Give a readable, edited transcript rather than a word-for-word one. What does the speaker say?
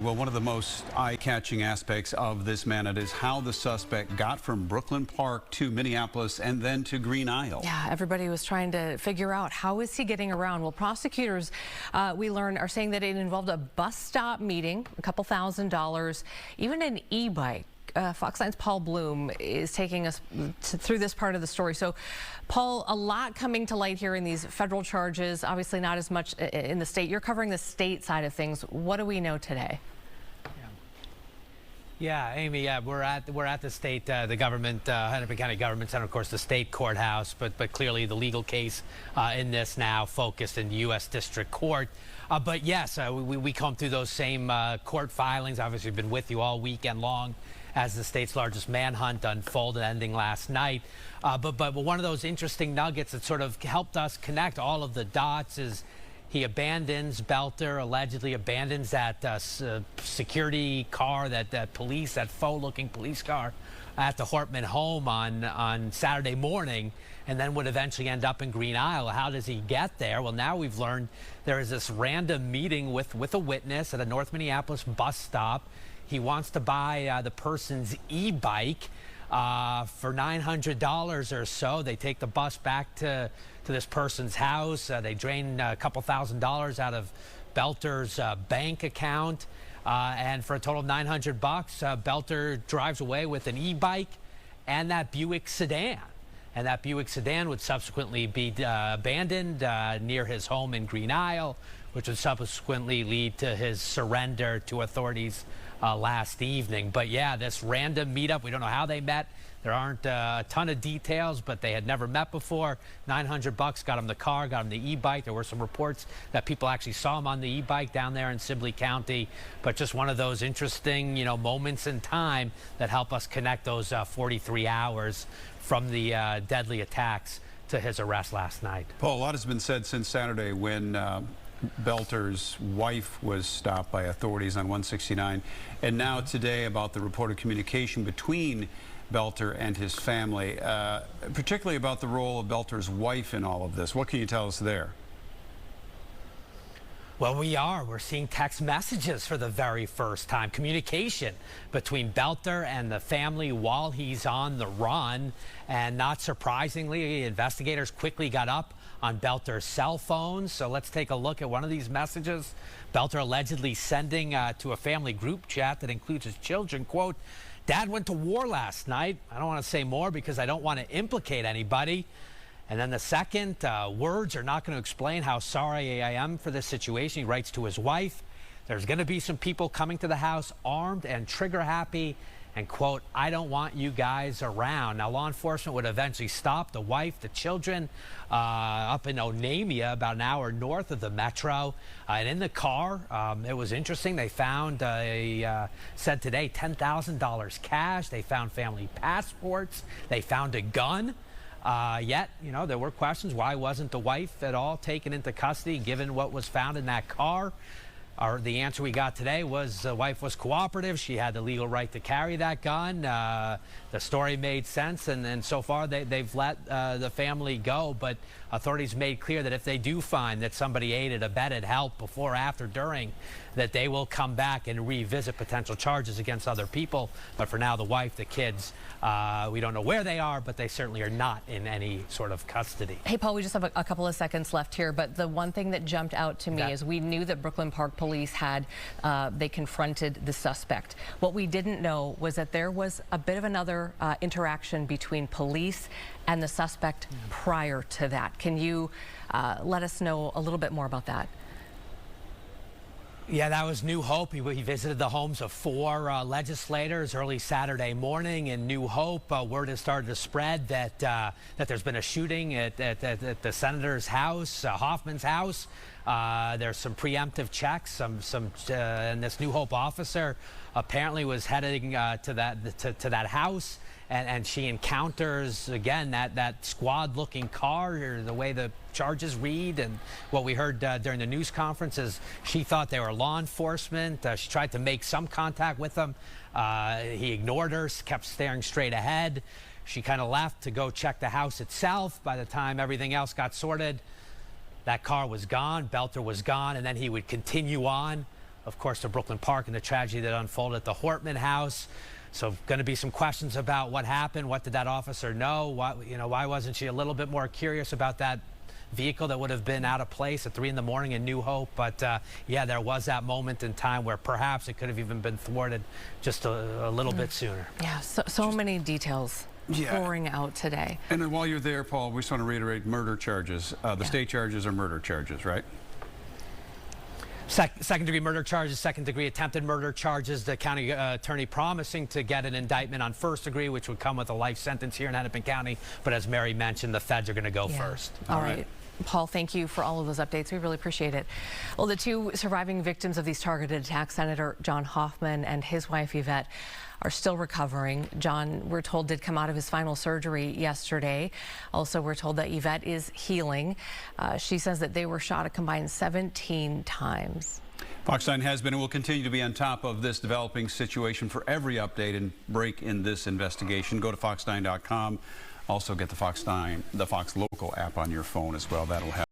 Well, one of the most eye-catching aspects of this minute is how the suspect got from Brooklyn Park to Minneapolis and then to Green Isle. Yeah, everybody was trying to figure out how is he getting around. Well, prosecutors, we learn, are saying that it involved a bus stop meeting, a couple $1,000s, even an e-bike. Fox 9's Paul Bloom is taking us through this part of the story. So, Paul, a lot coming to light here in these federal charges, obviously not as much in the state. You're covering the state side of things. What do we know today? Yeah, Amy, we're at the state, the government, Hennepin County Government Center, of course, the state courthouse, but clearly the legal case in this now focused in the U.S. District Court. But yes, we come through those same court filings. Obviously, we've been with you all weekend long as the state's largest manhunt unfolded, ending last night. But one of those interesting nuggets that sort of helped us connect all of the dots is he abandons, Boelter allegedly abandons that security car, that faux-looking police car at the Hortman home on Saturday morning, and then would eventually end up in Green Isle. How does he get there? Well, now we've learned there is this random meeting with a witness at a North Minneapolis bus stop. He wants to buy the person's e-bike for $900 or so. They take the bus back to this person's house. They drain a couple $1,000s out of Boelter's bank account, and for a total of $900, Boelter drives away with an e-bike and that Buick sedan. And that Buick sedan would subsequently be abandoned near his home in Green Isle, which would subsequently lead to his surrender to authorities last evening. But yeah, this random meetup, we don't know how they met. There aren't a ton of details, but they had never met before. $900 got him the car, got him the e-bike. There were some reports that people actually saw him on the e-bike down there in Sibley County. But just one of those interesting, moments in time that help us connect those 43 hours from the deadly attacks to his arrest last night. Paul, a lot has been said since Saturday when Boelter's wife was stopped by authorities on 169, and now today about the reported communication between Boelter and his family, particularly about the role of Boelter's wife in all of this. What can you tell us there? Well, we're seeing text messages for the very first time. Communication between Boelter and the family while he's on the run. And not surprisingly, investigators quickly got up on Boelter's cell phone. So let's take a look at one of these messages. Boelter allegedly sending to a family group chat that includes his children, quote, "Dad went to war last night. I don't want to say more because I don't want to implicate anybody." And then the second, words are not going to explain how sorry I am for this situation. He writes to his wife, "There's going to be some people coming to the house armed and trigger happy, and quote, I don't want you guys around." Now, law enforcement would eventually stop the wife, the children, up in Onamia, about an hour north of the metro. And in the car, it was interesting. They found, said today, $10,000 cash. They found family passports. They found a gun. Yet, there were questions. Why wasn't the wife at all taken into custody given what was found in that car? The answer we got today was the wife was cooperative. She had the legal right to carry that gun. The story made sense, and so far they've let the family go. But authorities made clear that if they do find that somebody aided, abetted, helped before, after, during, that they will come back and revisit potential charges against other people. But for now, the wife, the kids, we don't know where they are, but they certainly are not in any sort of custody. Hey, Paul, we just have a couple of seconds left here, but the one thing that jumped out to me is we knew that Brooklyn Park police had, they confronted the suspect. What we didn't know was that there was a bit of another interaction between police and the suspect prior to that. Can you let us know a little bit more about that? Yeah, that was New Hope. He visited the homes of 4 legislators early Saturday morning in New Hope. Word has started to spread that there's been a shooting at the senator's house, Hoffman's house. There's some preemptive checks. And this New Hope officer apparently was heading to that house, and she encounters again that squad-looking car, or the way the charges read, and what we heard during the news conference is she thought they were law enforcement. She tried to make some contact with them. He ignored her, kept staring straight ahead. She kind of left to go check the house itself. By the time everything else got sorted, that car was gone, Boelter was gone, and then he would continue on of course, to Brooklyn Park and the tragedy that unfolded at the Hortman house. So going to be some questions about what happened. What did that officer know? Why wasn't she a little bit more curious about that vehicle that would have been out of place at 3 in the morning in New Hope? But yeah, there was that moment in time where perhaps it could have even been thwarted just a little bit sooner. Yeah, so many details pouring out today. And then while you're there, Paul, we just want to reiterate murder charges. The state charges are murder charges, right? Second-degree murder charges, second-degree attempted murder charges. The county attorney promising to get an indictment on first degree, which would come with a life sentence here in Hennepin County. But as Mary mentioned, the feds are going to go first. All right. Paul, thank you for all of those updates. We really appreciate it. Well, the 2 surviving victims of these targeted attacks, Senator John Hoffman and his wife Yvette, are still recovering. John, we're told, did come out of his final surgery yesterday. Also, we're told that Yvette is healing. She says that they were shot a combined 17 times. Fox 9 has been and will continue to be on top of this developing situation. For every update and break in this investigation, go to fox9.com. Also get the Fox 9, the Fox Local app on your phone as well. That'll help.